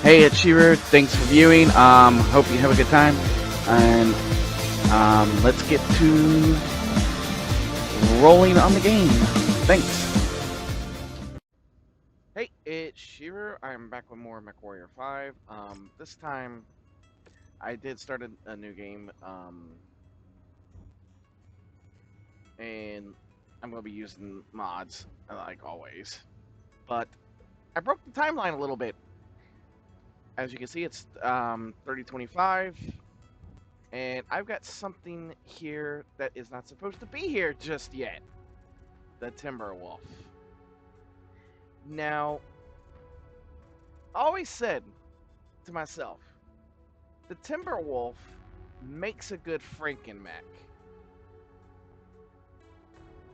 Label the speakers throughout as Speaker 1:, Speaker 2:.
Speaker 1: Hey, it's Shiru. Thanks for viewing. Hope you have a good time. And let's get to rolling on the game. Thanks. Hey, it's Shiru. I'm back with more Mechwarrior 5. This time I did start a new game. And I'm going to be using mods, like always. But I broke the timeline a little bit. As you can see, it's 3025. And I've got something here that is not supposed to be here just yet. The Timberwolf. Now, I always said to myself, the Timberwolf makes a good frankenmech.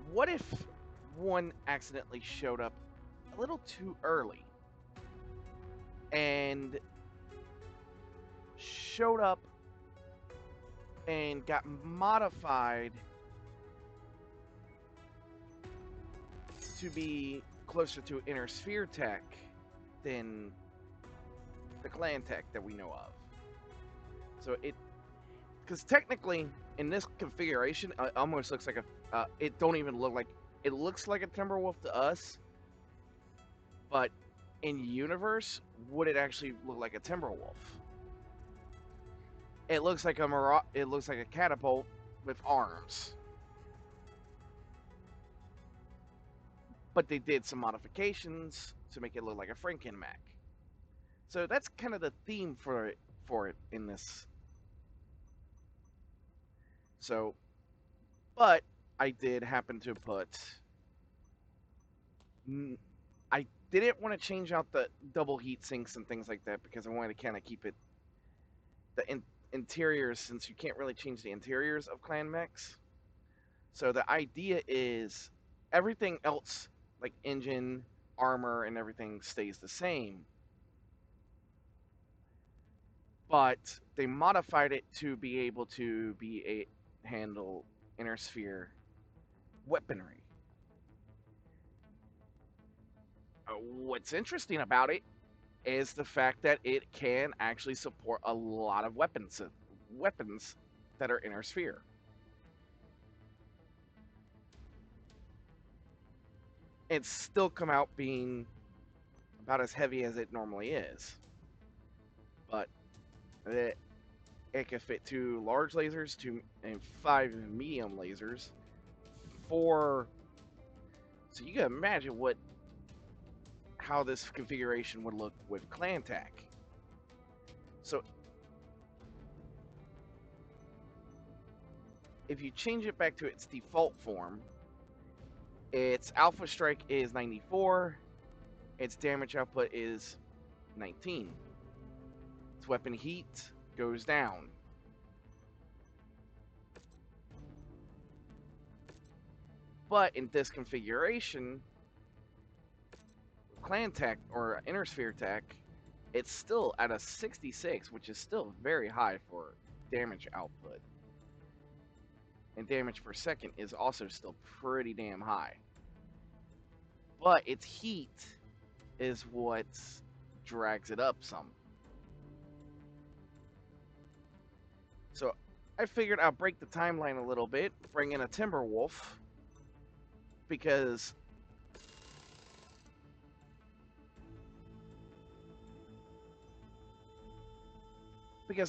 Speaker 1: What if one accidentally showed up a little too early and showed up and got modified to be closer to inner sphere tech than the clan tech that we know of? So because technically in this configuration, it almost looks like it don't even look like, it looks like a Timberwolf to us, but in universe, would it actually look like a Timberwolf? It looks like a catapult with arms. But they did some modifications to make it look like a frankenmech. So that's kind of the theme for it in this. So, but I did happen to put. I didn't want to change out the double heat sinks and things like that because I wanted to kind of keep it the interiors, since you can't really change the interiors of clan mechs. So the idea is everything else, like engine, armor, and everything stays the same. But they modified it to be able to handle inner sphere weaponry. What's interesting about it is the fact that it can actually support a lot of weapons that are inner sphere. It's still come out being about as heavy as it normally is, but it can fit 2 large lasers, and 5 medium lasers, 4. So you can imagine how this configuration would look with clan tech. So if you change it back to its default form, its alpha strike is 94, its damage output is 19. Its weapon heat goes down. But in this configuration, clan tech or inner sphere tech, it's still at a 66, which is still very high for damage output. And damage per second is also still pretty damn high. But its heat is what drags it up some. So I figured I'll break the timeline a little bit, bring in a Timberwolf, because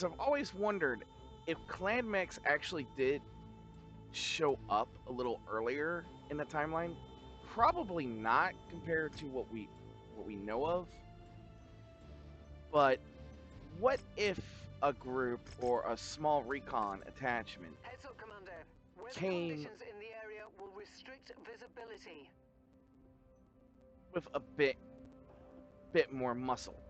Speaker 1: I've always wondered if clan mechs actually did show up a little earlier in the timeline. Probably not compared to what we know of. But what if a group or a small recon attachment
Speaker 2: Heads up, Commander. Weather
Speaker 1: came
Speaker 2: conditions in the area will restrict visibility
Speaker 1: with a bit more muscle?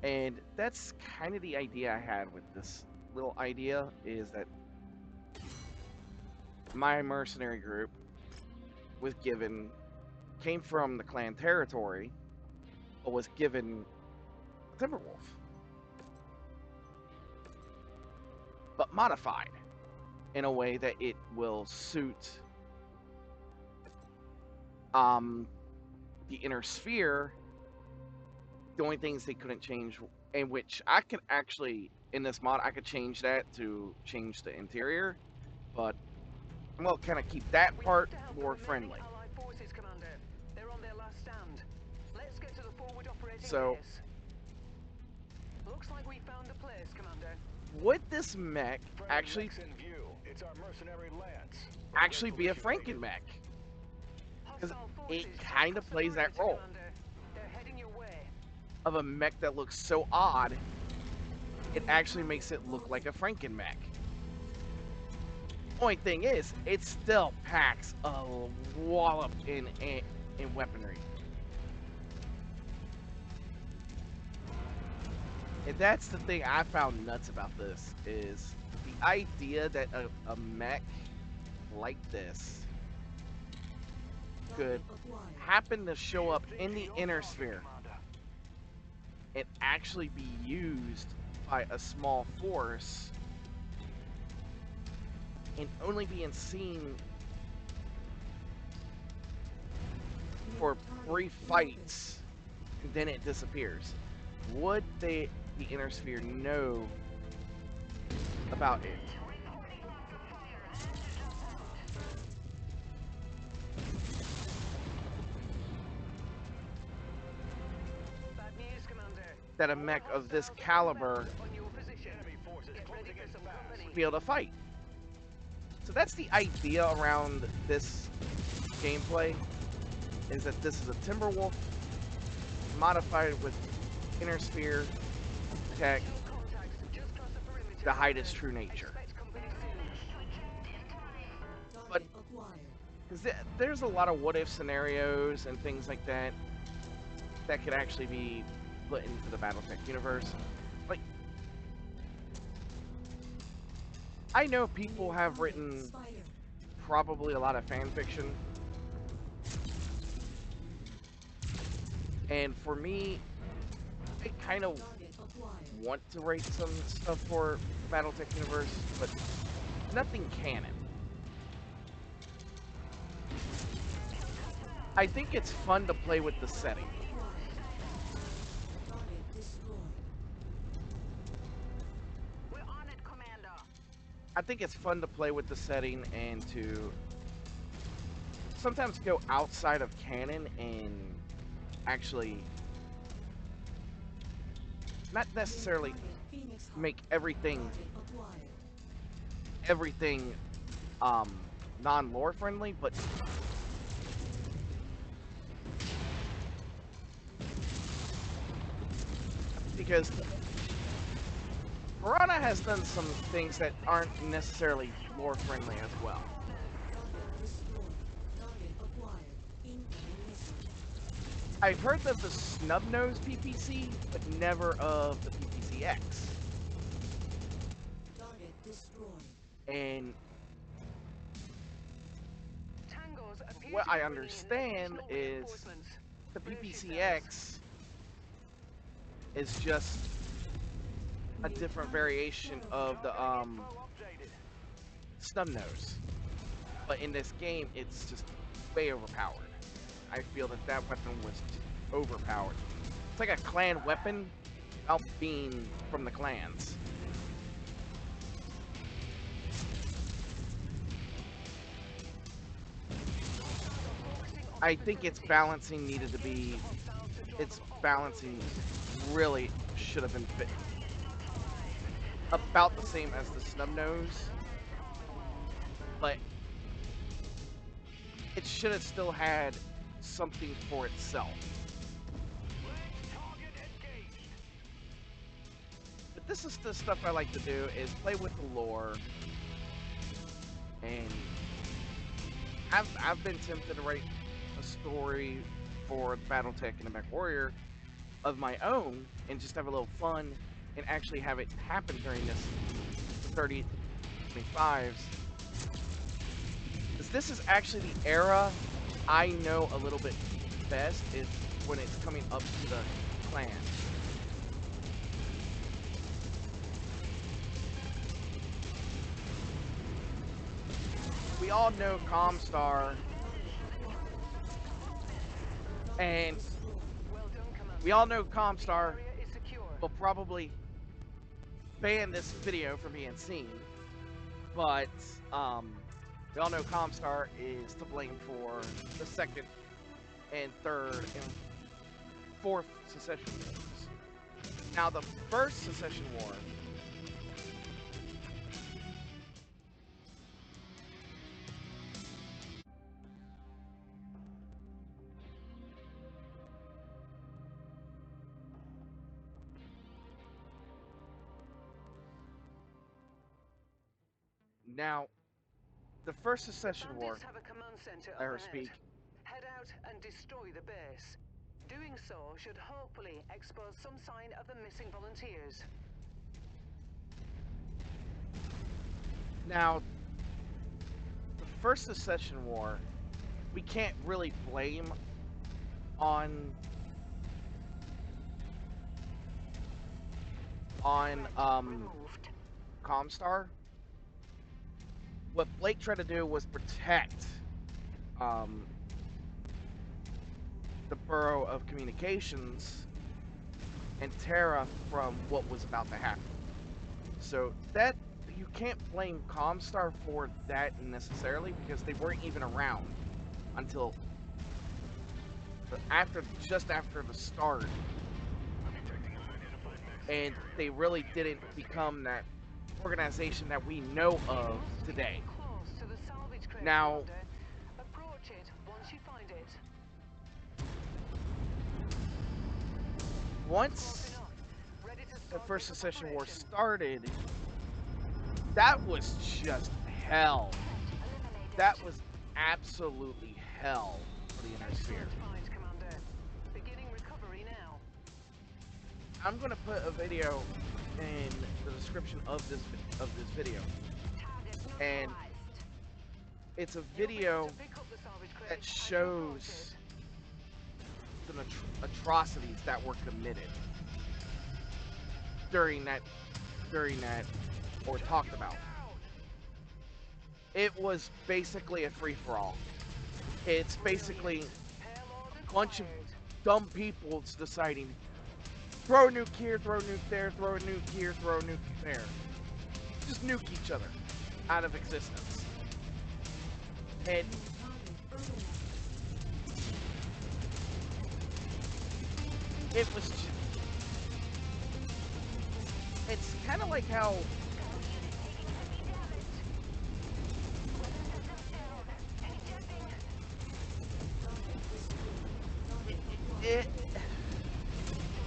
Speaker 1: And that's kind of the idea I had with this little idea, is that my mercenary group came from the clan territory, but was given a Timberwolf, but modified in a way that it will suit the inner sphere, the only things they couldn't change, in which I could actually, in this mod, I could change that to change the interior, but I'm going to kind of keep that part more friendly.
Speaker 2: Allied forces, Commander. They're on their last stand. Let's get to the forward operating
Speaker 1: So,
Speaker 2: base. Looks like we found the place, Commander.
Speaker 1: would this mech actually be a frankenmech? Because it kind of plays that role
Speaker 2: They're heading your way.
Speaker 1: of a mech that looks so odd, it actually makes it look like a frankenmech. Only thing is, it still packs a wallop in weaponry. And that's the thing I found nuts about this, is the idea that a mech like this could happen to show up in the inner sphere and actually be used by a small force and only being seen for brief fights and then it disappears. Would the inner sphere know about it?
Speaker 2: Bad news, Commander.
Speaker 1: That a mech of this caliber
Speaker 2: On your position. Get ready for some company.
Speaker 1: would be able to fight. So that's the idea around this gameplay, is that this is a Timberwolf modified with inner sphere tech to hide its true nature. But there's a lot of what if scenarios and things like that that could actually be put into the Battletech universe. Like, I know people have written probably a lot of fan fiction, and for me, I kind of want to write some stuff for the Battletech universe, but nothing canon. I think it's fun to play with the setting.
Speaker 2: We're on it, Commander.
Speaker 1: I think it's fun to play with the setting and to sometimes go outside of canon and actually not necessarily make everything non-lore friendly, but because Piranha has done some things that aren't necessarily lore friendly as well. I've heard of the snub-nosed PPC, but never of the PPCX. And what I understand is the PPCX is just a different variation of the snub-nose. But in this game, it's just way overpowered. I feel that that weapon was overpowered. It's like a clan weapon without being from the clans. I think its balancing needed to be... Its balancing really should have been fit about the same as the snub-nose. But it should have still had something for itself. But this is the stuff I like to do, is play with the lore. And I've been tempted to write a story for Battletech and the Mechwarrior of my own and just have a little fun and actually have it happen during this 3025s. Because this is actually the era I know a little bit best, is when it's coming up to the clans. We all know Comstar And
Speaker 2: Well done, Commander.
Speaker 1: we all know
Speaker 2: The
Speaker 1: Comstar
Speaker 2: area is secure.
Speaker 1: will probably ban this video from being seen, but we all know Comstar is to blame for the second and third and fourth secession wars. Now, the first secession war now the first secession war,
Speaker 2: Bandits have a command center
Speaker 1: let her
Speaker 2: up ahead.
Speaker 1: speak.
Speaker 2: Head out and destroy the base. Doing so should hopefully expose some sign of the missing volunteers.
Speaker 1: Now, the first secession war, we can't really blame on
Speaker 2: Removed.
Speaker 1: Comstar. What Blake tried to do was protect the Bureau of Communications and Terra from what was about to happen. So that you can't blame Comstar for that necessarily, because they weren't even around until just after the start, and they really didn't become that organization that we know of today.
Speaker 2: Close to the salvage crate,
Speaker 1: Now,
Speaker 2: Commander. Approach it once you find it. Close
Speaker 1: once
Speaker 2: enough. Ready to
Speaker 1: the
Speaker 2: start
Speaker 1: first
Speaker 2: pickup
Speaker 1: secession war
Speaker 2: operation.
Speaker 1: started, that was just hell. That was absolutely hell for the inner sphere.
Speaker 2: Excellent find, Commander. Beginning recovery now.
Speaker 1: I'm gonna put a video in the description of this video, and it's a video that shows the atrocities that were committed during that or talked about. It was basically a free-for-all. It's basically a bunch of dumb people deciding, throw a nuke here, throw a nuke there, throw a nuke here, throw a nuke there. Just nuke each other out of existence. And it was just, it's kind of like how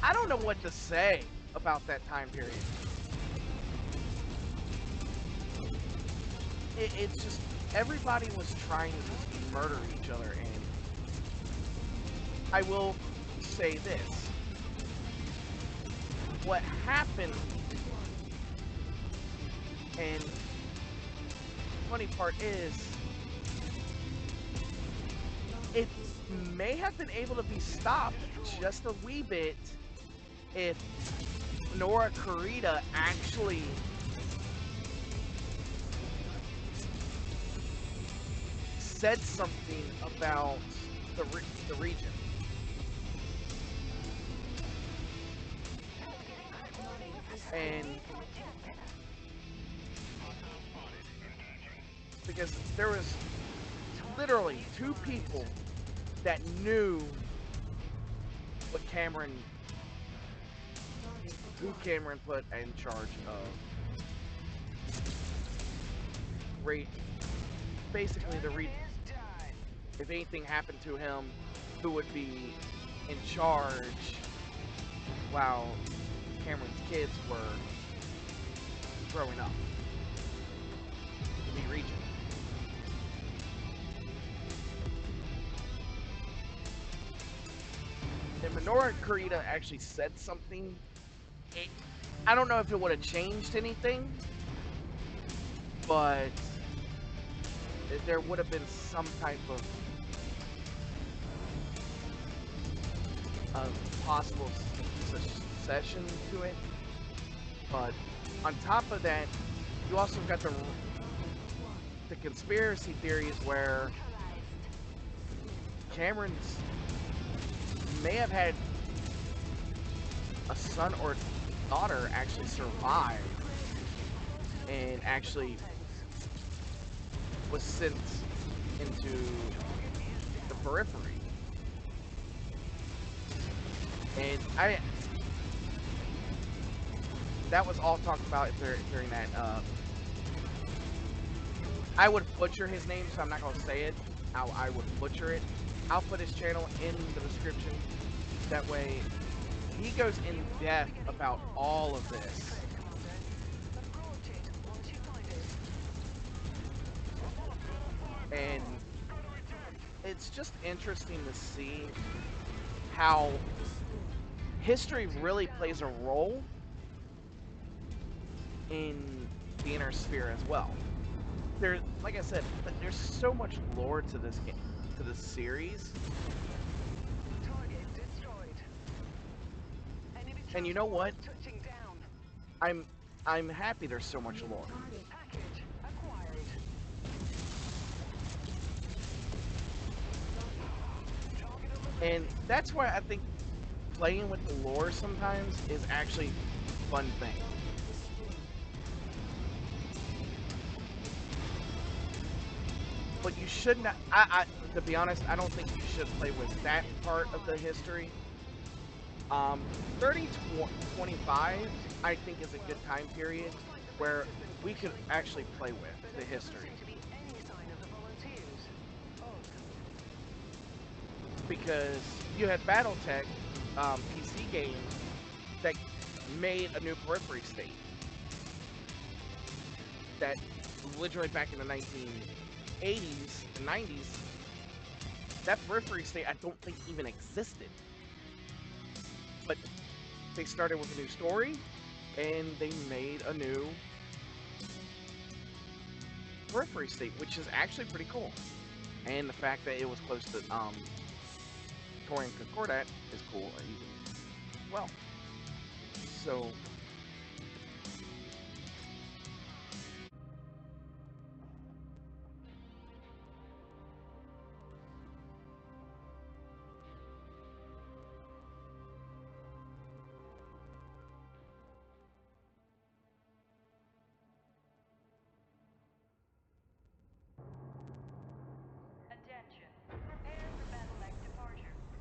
Speaker 1: I don't know what to say about that time period. It's just, everybody was trying to just murder each other, and I will say this. What happened, and the funny part is, it may have been able to be stopped just a wee bit if Nora Kurita actually said something about the region. And because there was literally 2 people that knew what who Cameron put in charge of basically the region. If anything happened to him, who would be in charge while Cameron's kids were growing up in the region. If Minoru Kurita actually said something, I don't know if it would have changed anything, but there would have been some type of possible succession to it. But on top of that, you also got the conspiracy theories where Cameron's may have had a son or daughter actually survive and actually was sent into the periphery. And that was all talked about during that. I would butcher his name, so I'm not going to say it. I would butcher it. I'll put his channel in the description. That way, he goes in depth about all of this. And it's just interesting to see how history really plays a role in the inner sphere as well. Like I said, there's so much lore to this game, to this series. And you know what? I'm happy there's so much lore. And that's why I think playing with the lore sometimes is actually a fun thing. But you should not, to be honest, I don't think you should play with that part of the history. 3025, I think, is a good time period where we could actually play with the history. Because you had Battletech, PC games, that made a new periphery state. That literally back in the 1980s and 90s, that periphery state I don't think even existed. But they started with a new story, and they made a new periphery state, which is actually pretty cool. And the fact that it was close to Torian Concordat is cool as well. So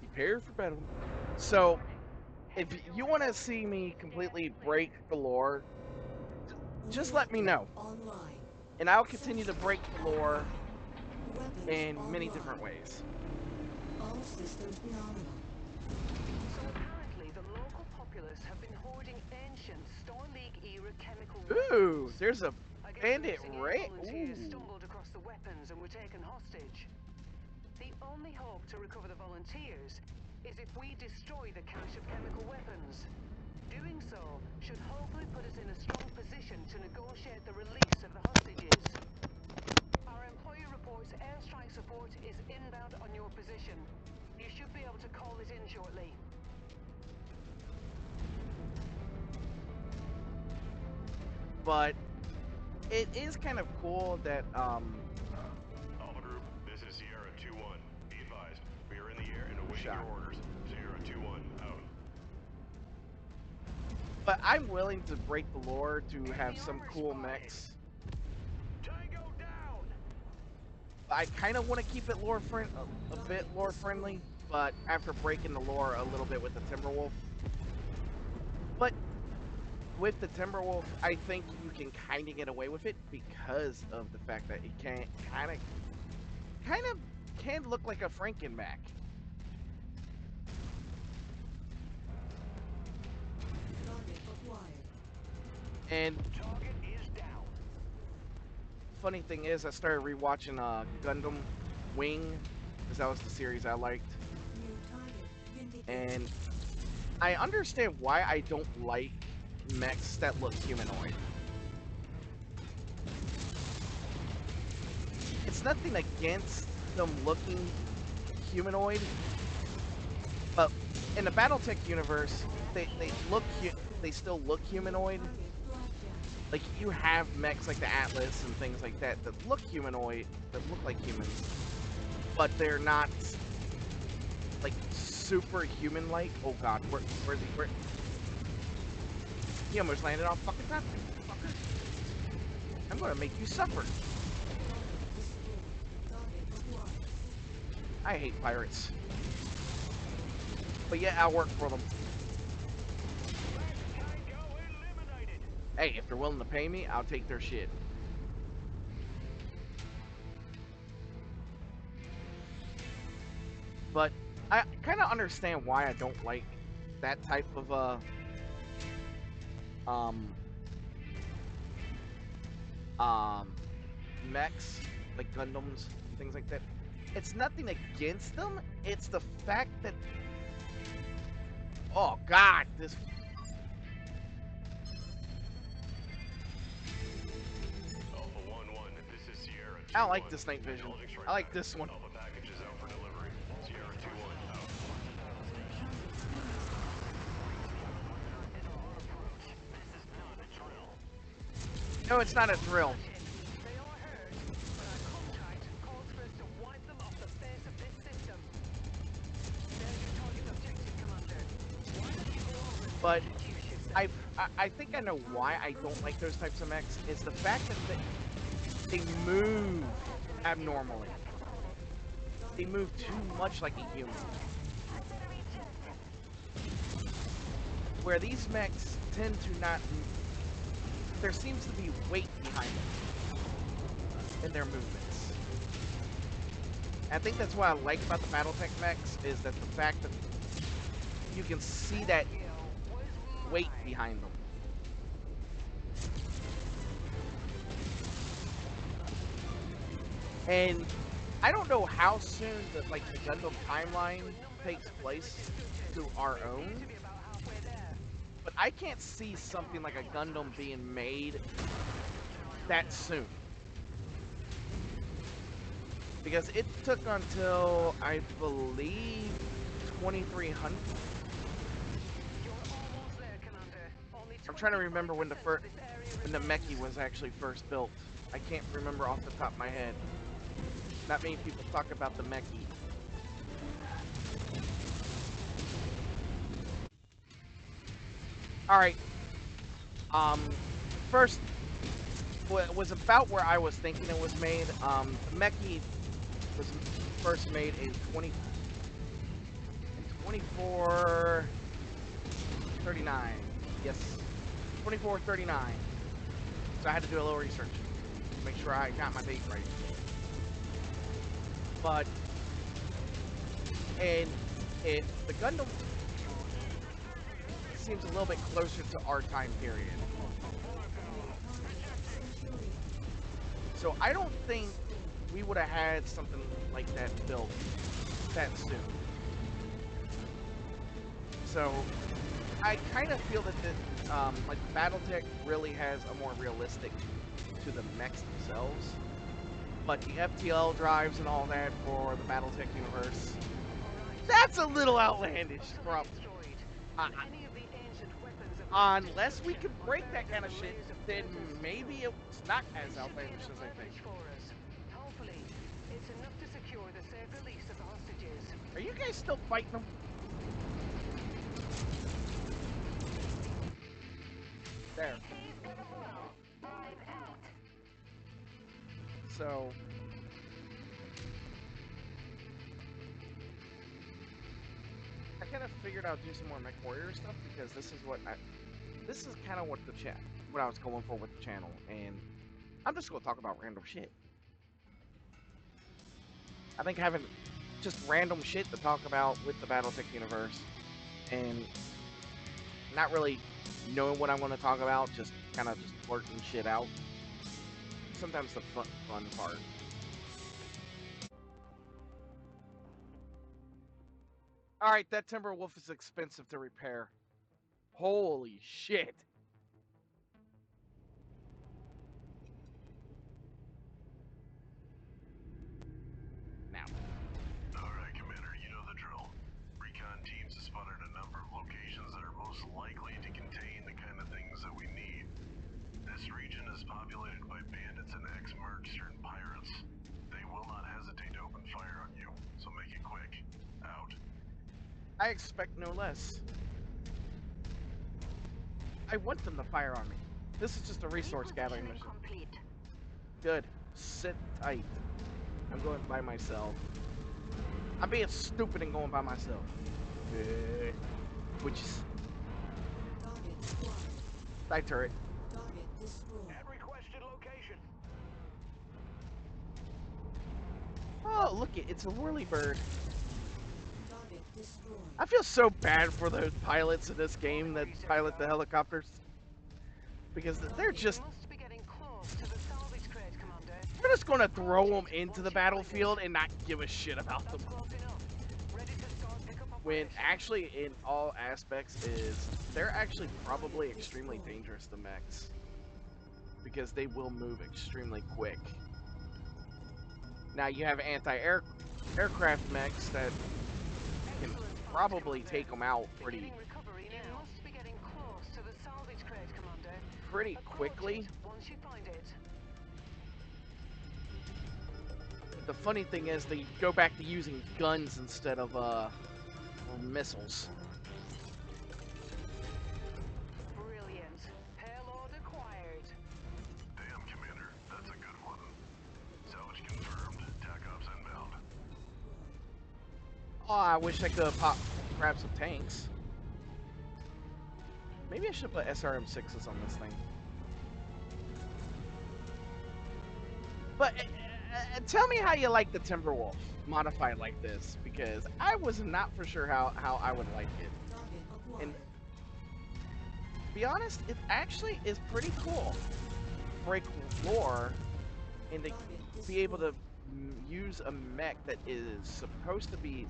Speaker 1: prepare for battle. So if you want to see me completely break the lore, just let me know. And I'll continue to break the lore in many different ways.
Speaker 3: All systems nominal.
Speaker 2: So apparently the local populace have been hoarding ancient Stone League era chemical
Speaker 1: Ooh,
Speaker 2: weapons.
Speaker 1: there's a bandit
Speaker 2: Volunteers
Speaker 1: Ooh.
Speaker 2: stumbled across the weapons and were taken hostage. The only hope to recover the volunteers is if we destroy the cache of chemical weapons. Doing so should hopefully put us in a strong position to negotiate the release of the hostages. Our employer reports airstrike support is inbound on your position. You should be able to call it in shortly.
Speaker 1: But it is kind of cool that
Speaker 4: Alpha Group, this is Sierra 2-1. Be advised, we are in the air and awaiting your orders. Sierra 2-1, out.
Speaker 1: But I'm willing to break the lore to have some cool mechs.
Speaker 4: Tango down!
Speaker 1: I kind of want to keep it a bit lore friendly, but after breaking the lore a little bit with the Timberwolf. But with the Timberwolf, I think you can kind of get away with it because of the fact that it can kind of can look like a frankenmech. And
Speaker 4: Target is down.
Speaker 1: funny thing is, I started rewatching Gundam Wing, because that was the series I liked. And I understand why I don't like mechs that look humanoid. It's nothing against them looking humanoid, but in the BattleTech universe, they still look humanoid. Like, you have mechs like the Atlas and things like that that look humanoid, that look like humans, but they're not like superhuman-like. Oh god, where's he? Where? He almost landed on fucking top of me, fucker. I'm gonna make you suffer. I hate pirates. But yeah, I'll work for them. Hey, if they're willing to pay me, I'll take their shit. But I kind of understand why I don't like that type of mechs, like Gundams, things like that. It's nothing against them. It's the fact that, oh god, this.
Speaker 4: Alpha 1-1, this is Sierra 2-1.
Speaker 1: I don't like this night vision. I like this one.
Speaker 4: Alpha package is out for delivery. Sierra 2-1 out.
Speaker 1: No, it's not a drill.
Speaker 2: They are heard, but our contract calls for us to wipe them off the face of this system. They're your target objective, Commander. Why don't you go over and
Speaker 1: But
Speaker 2: introduce yourself?
Speaker 1: I think I know why I don't like those types of mechs. It's the fact that they move abnormally. They move too much like a human. Where these mechs tend to not. There seems to be weight behind them in their movements. And I think that's what I like about the BattleTech mechs is that the fact that you can see that weight behind them. And I don't know how soon the Gundam timeline takes place to our own, but I can't see something like a Gundam being made that soon. Because it took until, I believe, 2300. I'm trying to remember when the Mechie was actually first built. I can't remember off the top of my head. Not many people talk about the Mechie. Alright. First, was about where I was thinking it was made. The Mechie was first made in 2439. Yes. 2439. So I had to do a little research to make sure I got my date right. But, and the Gundam seems a little bit closer to our time period. So I don't think we would have had something like that built that soon. So I kind of feel that like BattleTech really has a more realistic to the mechs themselves. But the FTL drives and all that for the BattleTech universe, that's a little outlandish, probably. Unless we can break that kind of shit, then maybe it's not as outlandish as I think.
Speaker 2: Hopefully, it's enough to secure the safe release of the hostages.
Speaker 1: Are you guys still fighting them? There. So I kind of figured I'd do some more Mechwarrior stuff because this is kind of what what I was going for with the channel, and I'm just going to talk about random shit. I think having just random shit to talk about with the BattleTech universe and not really knowing what I'm going to talk about, just kind of just blurting shit out. Sometimes the fun part. Alright, that Timberwolf is expensive to repair. Holy shit. Now.
Speaker 4: Alright, Commander, you know the drill. Recon teams have spotted a number of locations that are most likely to contain the kind of things that we need. This region is populated by bandits and ex-merchant pirates. They will not hesitate to open fire on you, so make it quick. Out.
Speaker 1: I expect no less. I want them to fire on me. This is just a resource gathering mission.
Speaker 2: Complete.
Speaker 1: Good. Sit tight. I'm going by myself. I'm being stupid and going by myself. Which is...
Speaker 3: Target spotted.
Speaker 1: Die turret.
Speaker 3: Target destroyed.
Speaker 2: At requested location.
Speaker 1: Oh, look it. It's a whirlybird.
Speaker 3: Target destroyed.
Speaker 1: I feel so bad for those pilots in this game that pilot the helicopters. Because they're just...
Speaker 2: You must be getting close to the salvage crate, Commander.
Speaker 1: We're just going to throw them into the battlefield and not give a shit about them.
Speaker 2: That's close enough. Ready to start pickup
Speaker 1: When
Speaker 2: operation.
Speaker 1: actually, in all aspects, is they're actually probably extremely dangerous, the mechs. Because they will move extremely quick. Now you have anti-aircraft mechs that can probably take them out pretty
Speaker 2: Beginning recovery now. You must be getting close to the salvage crate, Commander.
Speaker 1: pretty
Speaker 2: Approach
Speaker 1: quickly.
Speaker 2: it once you find it.
Speaker 1: The funny thing is they go back to using guns instead of missiles.
Speaker 2: Brilliant. Payload acquired.
Speaker 4: Damn, Commander, that's a good one. Salvage confirmed. TAC ops inbound.
Speaker 1: Oh, I wish I could grab some tanks. Maybe I should put SRM6s on this thing. But tell me how you like the Timberwolf modified like this, because I was not for sure how I would like it.
Speaker 3: Target acquired.
Speaker 1: And to be honest, it actually is pretty cool. Break lore and to be able to use a mech that is supposed to be...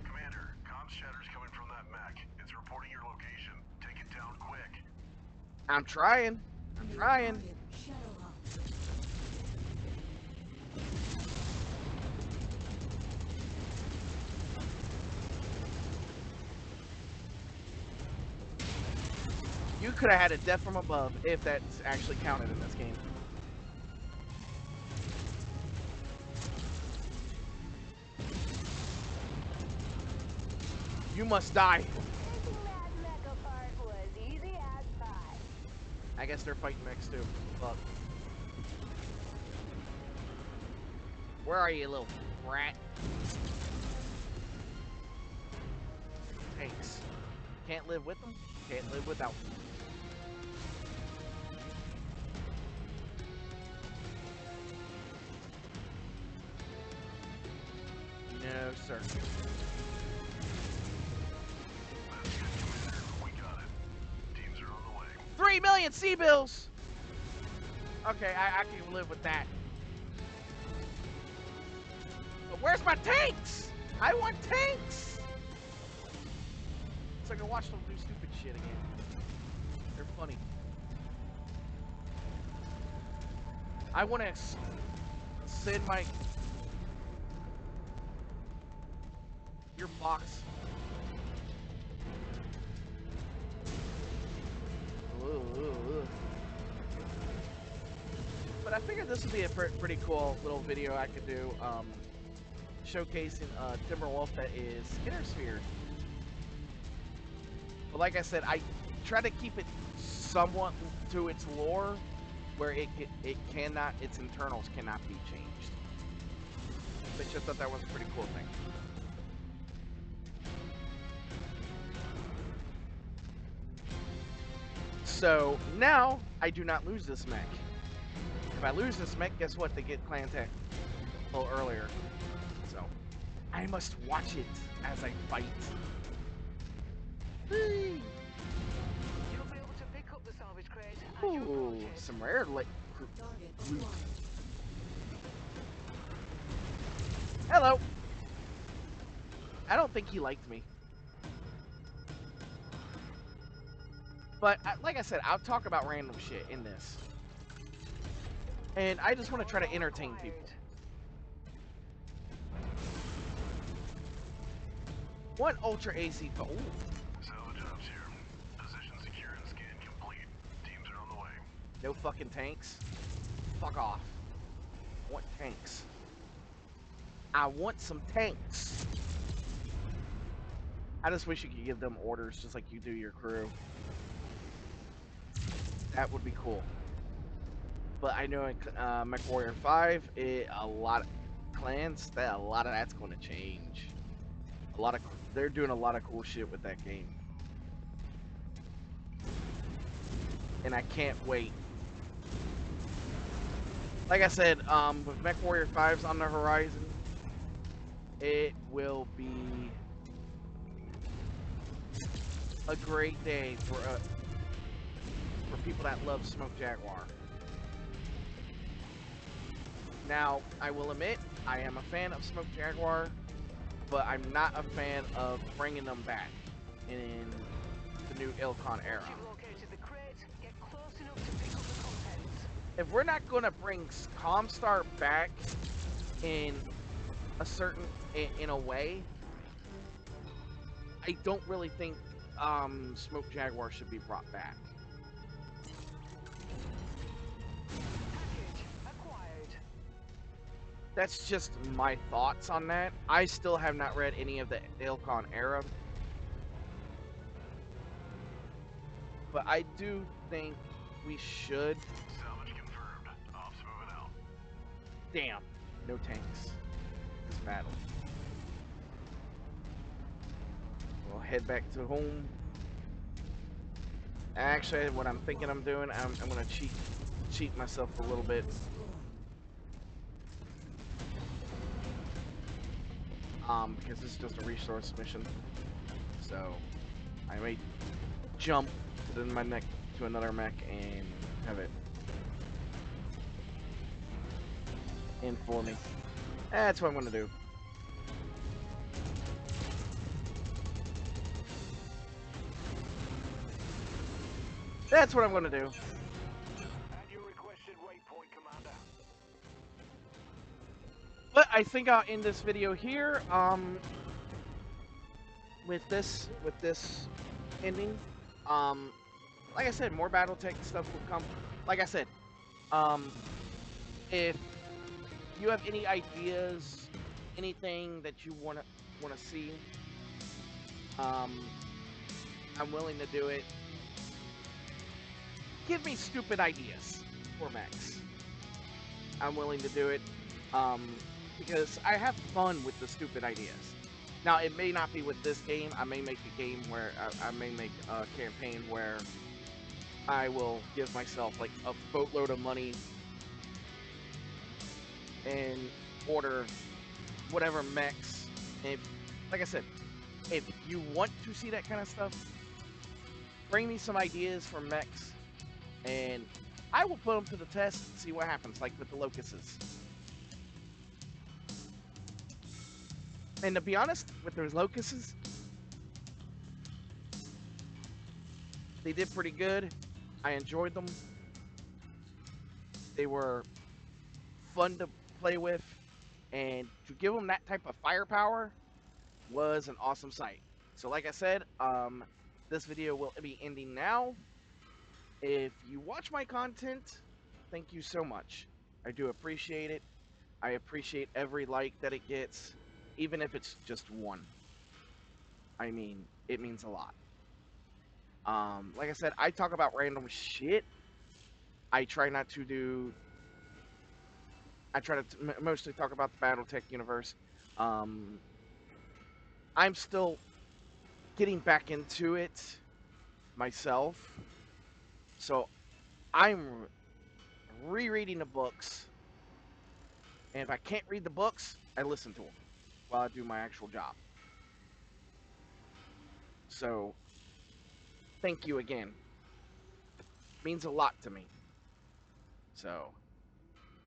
Speaker 4: Commander, comms chatter's coming from that mech. It's reporting your location. Take it down quick.
Speaker 1: I'm trying. I'm trying.
Speaker 3: Target Shadowhawk.
Speaker 1: You could have had a death from above if that's actually counted in this game. You must die.
Speaker 5: Taking that mech apart was easy as pie.
Speaker 1: I guess they're fighting mechs too. Fuck. Where are you, little brat? Tanks. Can't live with them. Can't live without them. No, sir.
Speaker 4: That's good, Commander. We got it. Teams are on the way.
Speaker 1: 3 million C-bills! Okay, I can live with that. But where's my tanks? I want tanks! So I can watch them do stupid shit again. They're funny. I want to send my... Your box. Ooh. But I figured this would be a pretty cool little video I could do, showcasing a Timberwolf that is intersphere. But like I said, I try to keep it somewhat to its lore, where its internals cannot be changed. But I thought that was a pretty cool thing. So now I do not lose this mech. If I lose this mech, guess what? They get clan tech a little earlier. So I must watch it as I fight. Whee!
Speaker 2: You'll be able to pick up the salvage crate as you
Speaker 1: Ooh,
Speaker 2: approach it.
Speaker 1: some rare
Speaker 3: Target acquired.
Speaker 1: Hello. I don't think he liked me. But like I said, I'll talk about random shit in this. And I just want to try to entertain people. One Ultra AC... Ooh.
Speaker 4: Salvage ops here. Position secure and scan complete. Teams are on the way.
Speaker 1: No fucking tanks. Fuck off. I want tanks. I want some tanks. I just wish you could give them orders just like you do your crew. That would be cool. But I know in Mechwarrior 5, a lot of clans, a lot of that's going to change. They're doing a lot of cool shit with that game, and I can't wait. Like I said, with Mechwarrior 5's on the horizon, it will be a great day for people that love Smoke Jaguar. Now, I will admit, I am a fan of Smoke Jaguar, but I'm not a fan of bringing them back in the new Ilcon era.
Speaker 2: You've located the crate. Get close enough to pick up the contents.
Speaker 1: If we're not going to bring Comstar back in a way, I don't really think Smoke Jaguar should be brought back.
Speaker 2: Package acquired.
Speaker 1: That's just my thoughts on that. I still have not read any of the Ilcon era, but I do think we should.
Speaker 4: Salvage confirmed. Ops moving out.
Speaker 1: Damn, no tanks. This battle. We'll head back to home. Actually, what I'm thinking I'm doing, I'm gonna cheat myself a little bit. Because this is just a resource mission, so I may jump to another mech and have it in for me. That's what I'm gonna do. That's what I'm gonna do.
Speaker 4: At your requested waypoint, Commander.
Speaker 1: But I think I'll end this video here. With this ending. Like I said, more BattleTech stuff will come. Like I said, if you have any ideas, anything that you wanna see, I'm willing to do it. Give me stupid ideas for mechs. I'm willing to do it. Because I have fun with the stupid ideas. Now, it may not be with this game. I may make a game where I may make a campaign where I will give myself like a boatload of money and order whatever mechs. And like I said, if you want to see that kind of stuff, bring me some ideas for mechs, and I will put them to the test and see what happens, like with the locusts. And to be honest, with those locusts, they did pretty good. I enjoyed them. They were fun to play with, and to give them that type of firepower was an awesome sight. So like I said, this video will be ending now. If you watch my content, thank you so much. I do appreciate it. I appreciate every like that it gets, even if it's just one. I mean, it means a lot. Like I said, I talk about random shit. I try not to do. I try to mostly talk about the BattleTech universe. I'm still getting back into it myself, so I'm rereading the books. And if I can't read the books, I listen to them while I do my actual job. So, thank you again. It means a lot to me. So,